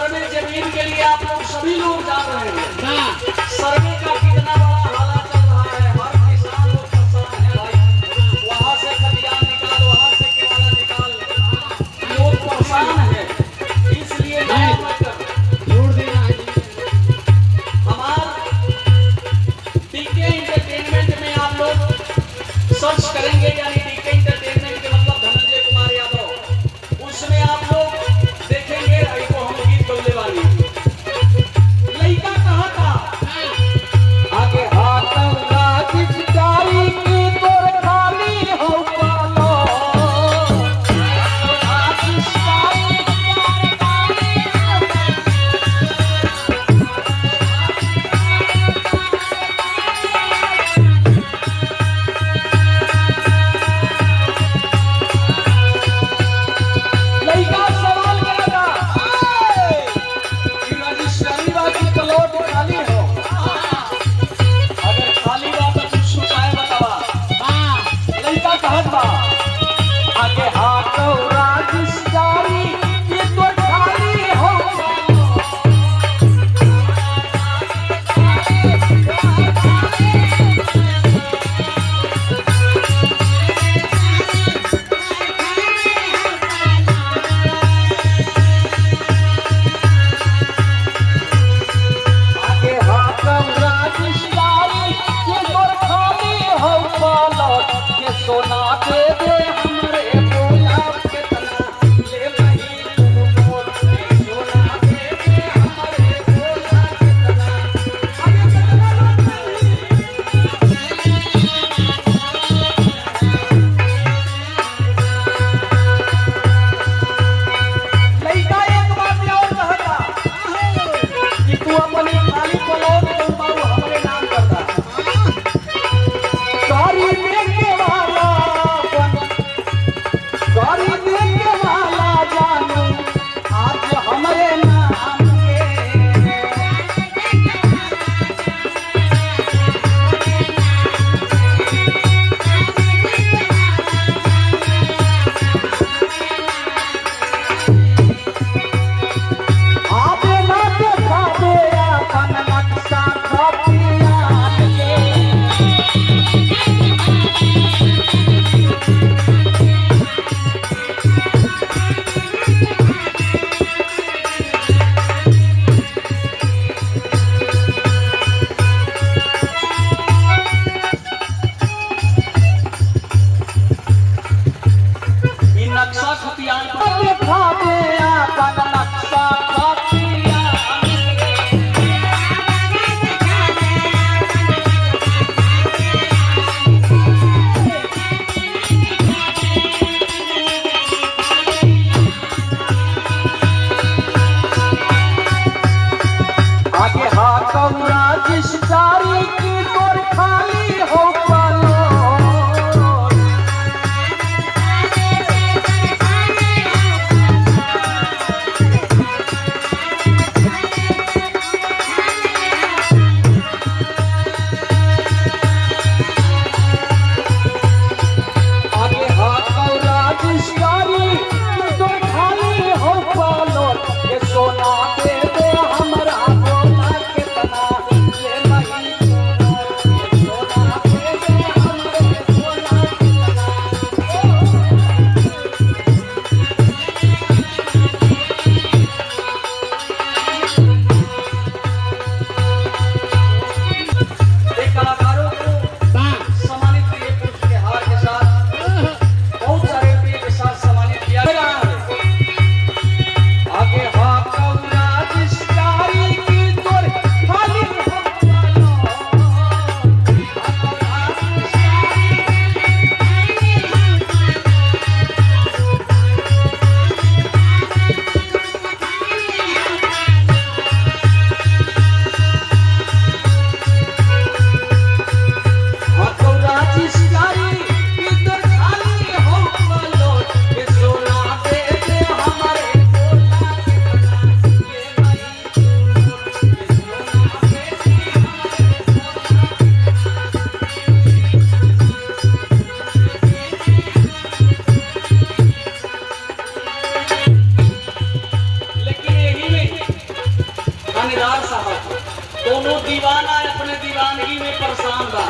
Survey जमीन के लिए आप लोग सभी लोग जान रहे हैं सर्वे का कितना बड़ा हाला चल रहा है। हर किसान लोग परेशान है भाई, वहां से खलियान निकाल, वहां से केवाड़ा निकाल, लोग परेशान है। इसलिए नया मैटर जोड़ देना है। हमार डीके एंटरटेनमेंट में आप लोग सर्च करेंगे, यानी डीके एंटरटेनमेंट के मतलब धनंजय कुमार यादव, उसमें आप लोग देखेंगे। को हम गीत गौले वाली लड़का कहा था कोनो दीवाना अपने दीवानगी में परेशान बा